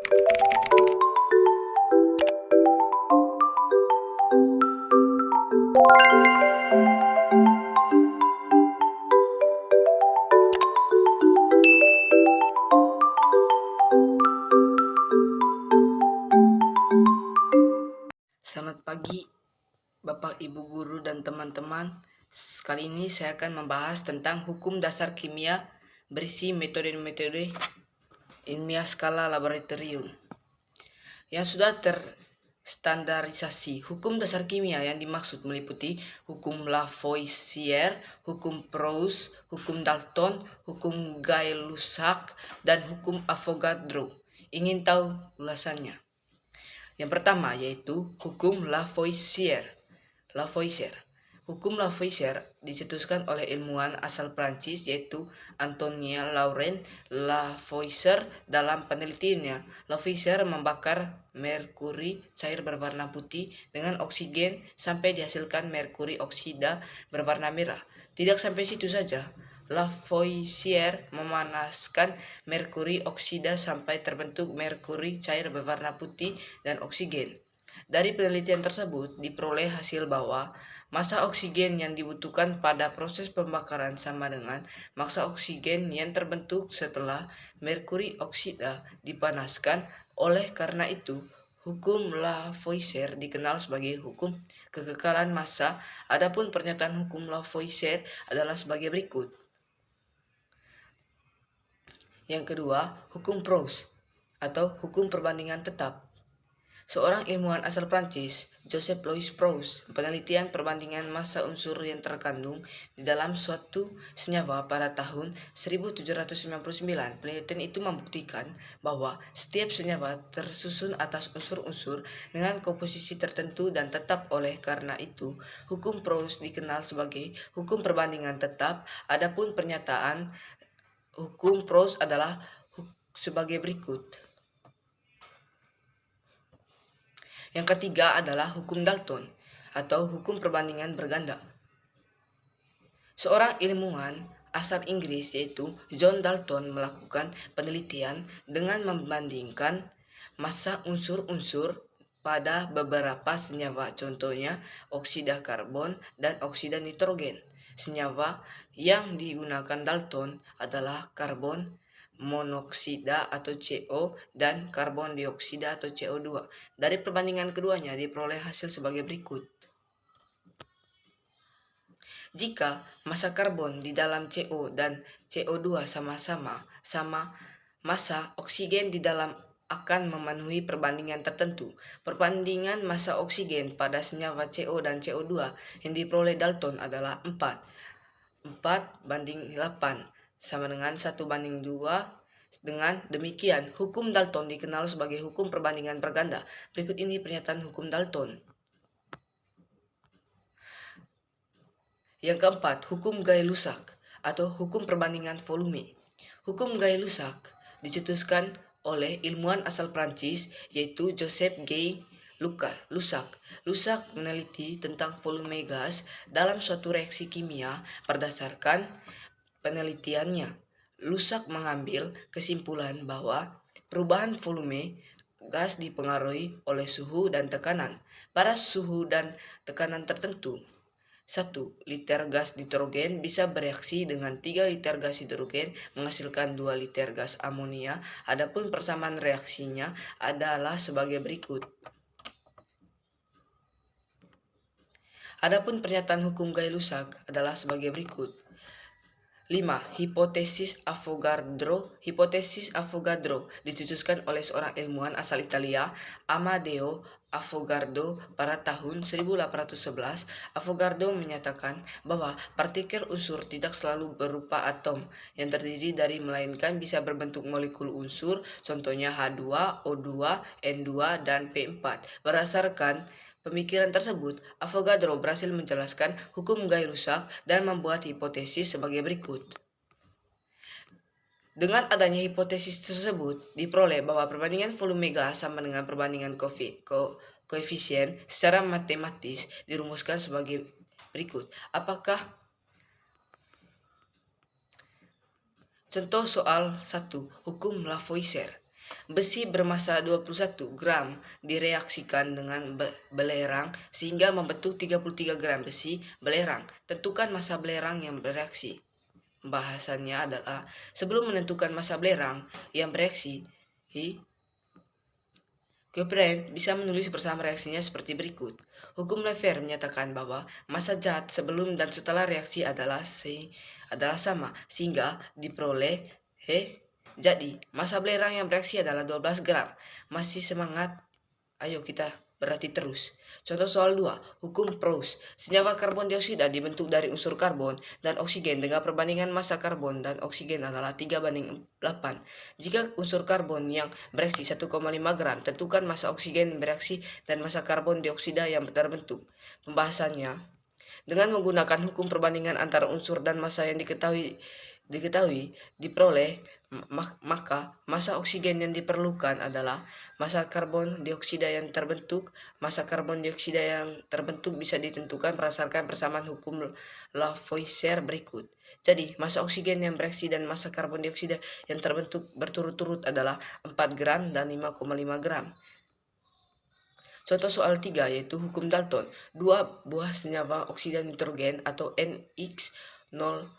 Selamat pagi, Bapak, Ibu guru, dan teman-teman. Kali ini saya akan membahas tentang hukum dasar kimia berisi metode-metode ilmiah skala laboratorium yang sudah terstandarisasi. Hukum dasar kimia yang dimaksud meliputi hukum Lavoisier, hukum Proust, hukum Dalton, hukum Gay-Lussac, dan hukum Avogadro. Ingin tahu ulasannya? Yang pertama yaitu hukum Lavoisier. Hukum Lavoisier dicetuskan oleh ilmuwan asal Prancis yaitu Antoine Laurent Lavoisier. Dalam penelitiannya, Lavoisier membakar merkuri cair berwarna putih dengan oksigen sampai dihasilkan merkuri oksida berwarna merah. Tidak sampai situ saja, Lavoisier memanaskan merkuri oksida sampai terbentuk merkuri cair berwarna putih dan oksigen. Dari penelitian tersebut diperoleh hasil bahwa massa oksigen yang dibutuhkan pada proses pembakaran sama dengan massa oksigen yang terbentuk setelah merkuri oksida dipanaskan. Oleh karena itu, hukum Lavoisier dikenal sebagai hukum kekekalan massa. Adapun pernyataan hukum Lavoisier adalah sebagai berikut. Yang kedua, hukum Proust atau hukum perbandingan tetap. Seorang ilmuwan asal Prancis, Joseph Louis Proust, penelitian perbandingan massa unsur yang terkandung di dalam suatu senyawa pada tahun 1799. Penelitian itu membuktikan bahwa setiap senyawa tersusun atas unsur-unsur dengan komposisi tertentu dan tetap. Oleh karena itu, hukum Proust dikenal sebagai hukum perbandingan tetap. Adapun pernyataan hukum Proust adalah sebagai berikut. Yang ketiga adalah hukum Dalton atau hukum perbandingan berganda. Seorang ilmuwan asal Inggris yaitu John Dalton melakukan penelitian dengan membandingkan massa unsur-unsur pada beberapa senyawa, contohnya oksida karbon dan oksida nitrogen. Senyawa yang digunakan Dalton adalah karbon monoksida atau CO dan karbon dioksida atau CO2. Dari perbandingan keduanya diperoleh hasil sebagai berikut. Jika massa karbon di dalam CO dan CO2 sama-sama sama massa oksigen di dalam akan memenuhi perbandingan tertentu. Perbandingan massa oksigen pada senyawa CO dan CO2 yang diperoleh Dalton adalah 4:8 sama dengan 1:2. Dengan demikian, hukum Dalton dikenal sebagai hukum perbandingan berganda. Berikut ini pernyataan hukum Dalton. Yang keempat, hukum Gay-Lussac atau hukum perbandingan volume. Hukum Gay-Lussac dicetuskan oleh ilmuwan asal Prancis yaitu Joseph Gay-Lussac. Lussac meneliti tentang volume gas dalam suatu reaksi kimia. Berdasarkan penelitiannya, Lussac mengambil kesimpulan bahwa perubahan volume gas dipengaruhi oleh suhu dan tekanan. Pada suhu dan tekanan tertentu, 1 liter gas nitrogen bisa bereaksi dengan 3 liter gas hidrogen menghasilkan 2 liter gas amonia. Adapun persamaan reaksinya adalah sebagai berikut. Adapun pernyataan hukum Gay-Lussac adalah sebagai berikut. 5. Hipotesis Avogadro dicetuskan oleh seorang ilmuwan asal Italia, Amadeo Avogadro, pada tahun 1811. Avogadro menyatakan bahwa partikel unsur tidak selalu berupa atom yang terdiri dari, melainkan bisa berbentuk molekul unsur, contohnya H2, O2, N2, dan P4. Berdasarkan pemikiran tersebut, Avogadro berhasil menjelaskan hukum Gay-Lussac dan membuat hipotesis sebagai berikut. Dengan adanya hipotesis tersebut, diperoleh bahwa perbandingan volume gas sama dengan perbandingan koefisien secara matematis dirumuskan sebagai berikut. Apakah? Contoh soal 1, hukum Lavoisier. Besi bermassa 21 gram direaksikan dengan belerang sehingga membentuk 33 gram besi belerang. Tentukan massa belerang yang bereaksi. Bahasannya adalah sebelum menentukan massa belerang yang bereaksi, Gobrand bisa menulis bersama reaksinya seperti berikut. Hukum Lefevre menyatakan bahwa massa zat sebelum dan setelah reaksi adalah sama, sehingga diperoleh jadi massa belerang yang bereaksi adalah 12 gram. Masih semangat? Ayo kita berarti terus. Contoh soal 2, hukum Proust. Senyawa karbon dioksida dibentuk dari unsur karbon dan oksigen dengan perbandingan massa karbon dan oksigen adalah 3:8. Jika unsur karbon yang bereaksi 1,5 gram, tentukan massa oksigen bereaksi dan massa karbon dioksida yang terbentuk. Pembahasannya, dengan menggunakan hukum perbandingan antara unsur dan massa yang diketahui diperoleh, maka massa oksigen yang diperlukan adalah massa karbon dioksida yang terbentuk. Massa karbon dioksida yang terbentuk bisa ditentukan berdasarkan persamaan hukum Lavoisier berikut. Jadi, massa oksigen yang bereaksi dan massa karbon dioksida yang terbentuk berturut-turut adalah 4 gram dan 5,5 gram. Contoh soal 3 yaitu hukum Dalton. Dua buah senyawa oksida nitrogen atau NX0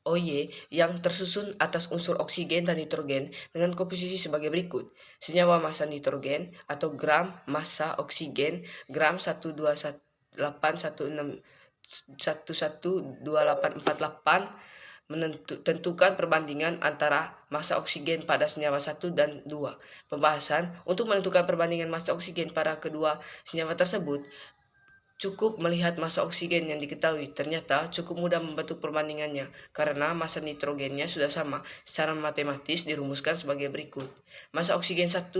OY yang tersusun atas unsur oksigen dan nitrogen dengan komposisi sebagai berikut. Senyawa massa nitrogen atau gram massa oksigen gram 12816112848 menentukan perbandingan antara massa oksigen pada senyawa 1 dan 2. Pembahasan, untuk menentukan perbandingan massa oksigen pada kedua senyawa tersebut, cukup melihat massa oksigen yang diketahui. Ternyata cukup mudah membentuk perbandingannya karena massa nitrogennya sudah sama. Secara matematis dirumuskan sebagai berikut. Massa oksigen 1,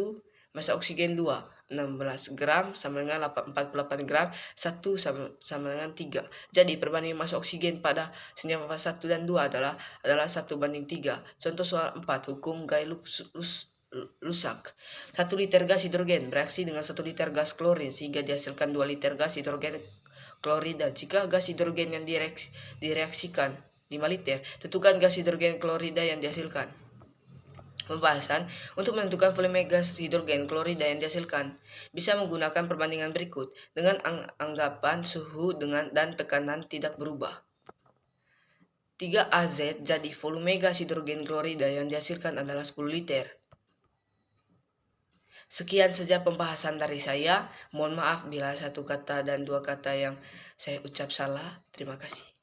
massa oksigen 2, 16 gram sama dengan 48 gram, 1 sama dengan 3. Jadi perbandingan massa oksigen pada senyawa 1 dan 2 adalah 1:3. Contoh soal 4, hukum Gay-Lussac. 1 liter gas hidrogen bereaksi dengan 1 liter gas klorin sehingga dihasilkan 2 liter gas hidrogen klorida. Jika gas hidrogen yang direaksikan 5 liter, tentukan gas hidrogen klorida yang dihasilkan. Pembahasan, untuk menentukan volume gas hidrogen klorida yang dihasilkan, bisa menggunakan perbandingan berikut dengan anggapan suhu dan tekanan tidak berubah. 3Az, jadi volume gas hidrogen klorida yang dihasilkan adalah 10 liter. Sekian saja pembahasan dari saya. Mohon maaf bila satu kata dan dua kata yang saya ucap salah. Terima kasih.